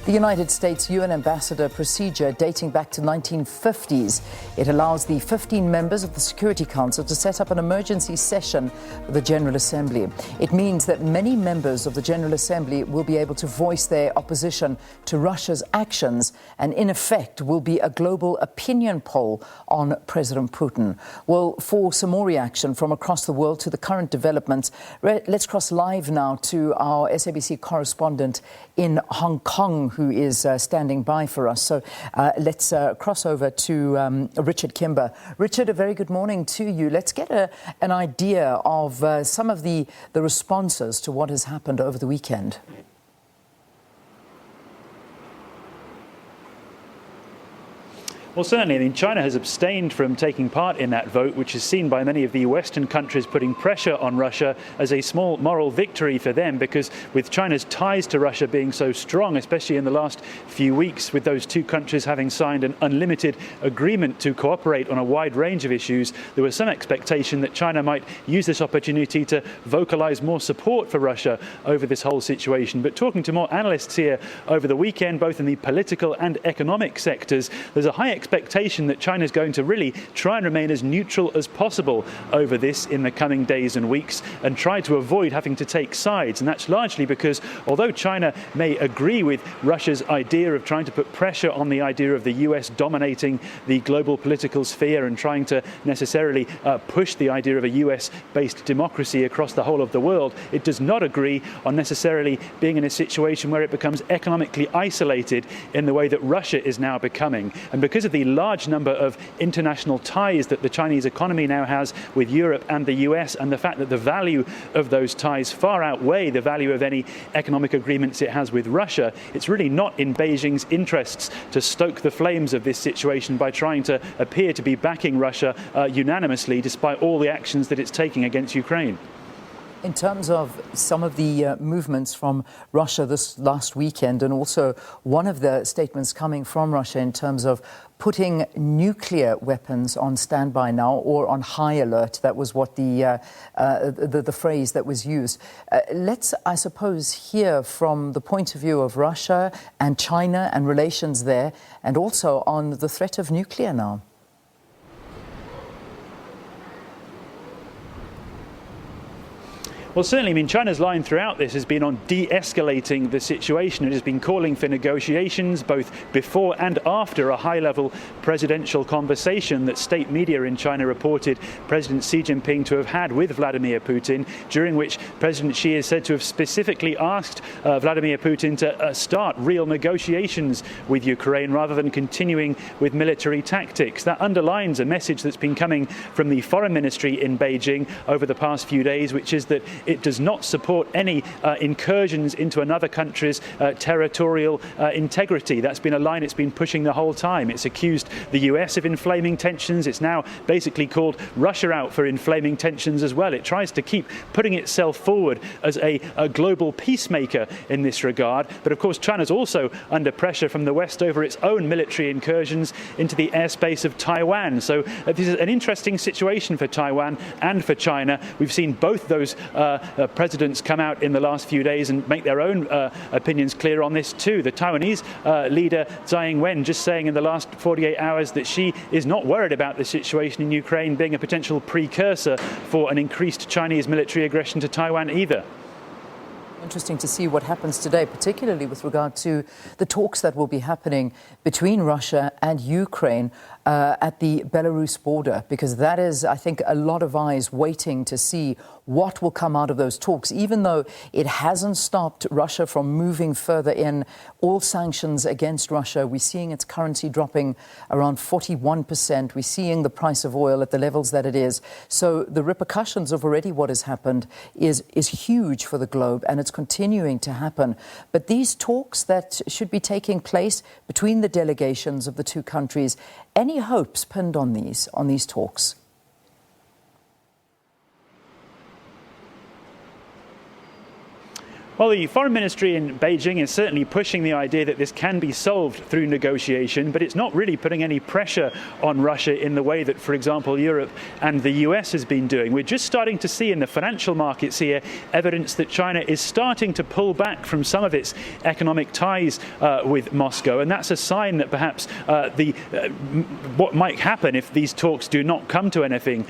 The United States UN ambassador procedure dating back to 1950s. It allows the 15 members of the Security Council to set up an emergency session of the General Assembly. It means that many members of the General Assembly will be able to voice their opposition to Russia's actions and, in effect, will be a global opinion poll on President Putin. Well, for some more reaction from across the world to the current developments, let's cross live now to our SABC correspondent in Hong Kong, who is standing by for us. So let's cross over to Richard Kimber. Richard, a very good morning to you. Let's get an idea of some of the responses to what has happened over the weekend. Well, certainly. I mean, China has abstained from taking part in that vote, which is seen by many of the Western countries putting pressure on Russia as a small moral victory for them, because with China's ties to Russia being so strong, especially in the last few weeks, with those two countries having signed an unlimited agreement to cooperate on a wide range of issues, there was some expectation that China might use this opportunity to vocalize more support for Russia over this whole situation. But talking to more analysts here over the weekend, both in the political and economic sectors, there's a high expectation that China is going to really try and remain as neutral as possible over this in the coming days and weeks and try to avoid having to take sides. And that's largely because although China may agree with Russia's idea of trying to put pressure on the idea of the US dominating the global political sphere and trying to necessarily push the idea of a US-based democracy across the whole of the world, it does not agree on necessarily being in a situation where it becomes economically isolated in the way that Russia is now becoming. And because of the large number of international ties that the Chinese economy now has with Europe and the US, and the fact that the value of those ties far outweigh the value of any economic agreements it has with Russia, it's really not in Beijing's interests to stoke the flames of this situation by trying to appear to be backing Russia unanimously, despite all the actions that it's taking against Ukraine. In terms of some of the movements from Russia this last weekend, and also one of the statements coming from Russia in terms of putting nuclear weapons on standby now or on high alert, that was what the phrase that was used. Let's, I suppose, hear from the point of view of Russia and China and relations there, and also on the threat of nuclear now. Well, certainly, I mean, China's line throughout this has been on de-escalating the situation. It has been calling for negotiations both before and after a high-level presidential conversation that state media in China reported President Xi Jinping to have had with Vladimir Putin, during which President Xi is said to have specifically asked Vladimir Putin to start real negotiations with Ukraine rather than continuing with military tactics. That underlines a message that's been coming from the foreign ministry in Beijing over the past few days, which is that it does not support any incursions into another country's territorial integrity. That's been a line it's been pushing the whole time. It's accused the US of inflaming tensions. It's now basically called Russia out for inflaming tensions as well. It tries to keep putting itself forward as a global peacemaker in this regard. But of course, China's also under pressure from the West over its own military incursions into the airspace of Taiwan. So this is an interesting situation for Taiwan and for China. We've seen both those presidents come out in the last few days and make their own opinions clear on this too. The Taiwanese leader Tsai Ing-wen just saying in the last 48 hours that she is not worried about the situation in Ukraine being a potential precursor for an increased Chinese military aggression to Taiwan either. Interesting to see what happens today, particularly with regard to the talks that will be happening between Russia and Ukraine at the Belarus border, because that is, I think, a lot of eyes waiting to see what will come out of those talks, even though it hasn't stopped Russia from moving further in. All sanctions against Russia, we're seeing its currency dropping around 41%. We're seeing the price of oil at the levels that it is. So the repercussions of already what has happened is huge for the globe, and it's continuing to happen. But these talks that should be taking place between the delegations of the two countries, any hopes pinned on these talks? Well, the foreign ministry in Beijing is certainly pushing the idea that this can be solved through negotiation, but it's not really putting any pressure on Russia in the way that, for example, Europe and the US has been doing. We're just starting to see in the financial markets here evidence that China is starting to pull back from some of its economic ties with Moscow, and that's a sign that perhaps what might happen if these talks do not come to anything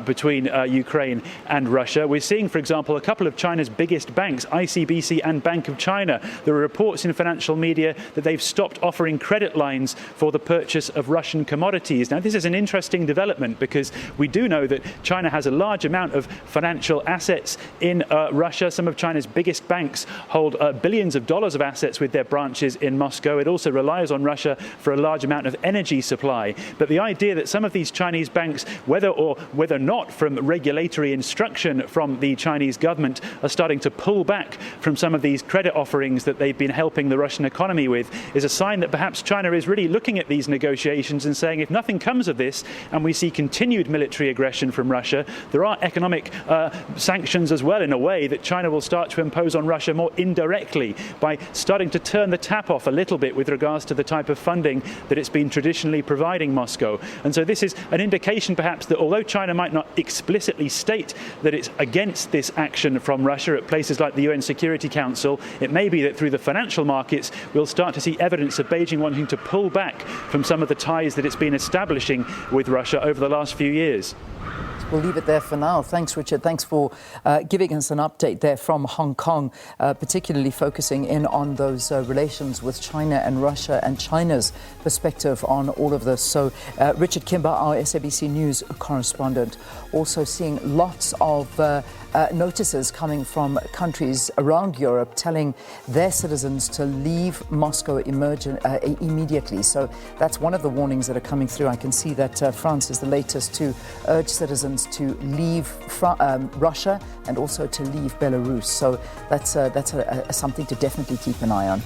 between Ukraine and Russia. We're seeing, for example, a couple of China's biggest banks, SABC and Bank of China. There are reports in financial media that they've stopped offering credit lines for the purchase of Russian commodities. Now, this is an interesting development because we do know that China has a large amount of financial assets in Russia. Some of China's biggest banks hold billions of dollars of assets with their branches in Moscow. It also relies on Russia for a large amount of energy supply. But the idea that some of these Chinese banks, whether not from regulatory instruction from the Chinese government, are starting to pull back from some of these credit offerings that they've been helping the Russian economy with, is a sign that perhaps China is really looking at these negotiations and saying, if nothing comes of this and we see continued military aggression from Russia, there are economic sanctions as well, in a way, that China will start to impose on Russia more indirectly by starting to turn the tap off a little bit with regards to the type of funding that it's been traditionally providing Moscow. And so this is an indication perhaps that although China might not explicitly state that it's against this action from Russia at places like the UN Security Council, it may be that through the financial markets we'll start to see evidence of Beijing wanting to pull back from some of the ties that it's been establishing with Russia over the last few years. We'll leave it there for now. Thanks, Richard. Thanks for giving us an update there from Hong Kong, particularly focusing in on those relations with China and Russia and China's perspective on all of this. So Richard Kimber, our SABC News correspondent, also seeing lots of notices coming from countries around Europe telling their citizens to leave Moscow immediately. So that's one of the warnings that are coming through. I can see that France is the latest to urge citizens to leave Russia and also to leave Belarus. So that's something to definitely keep an eye on.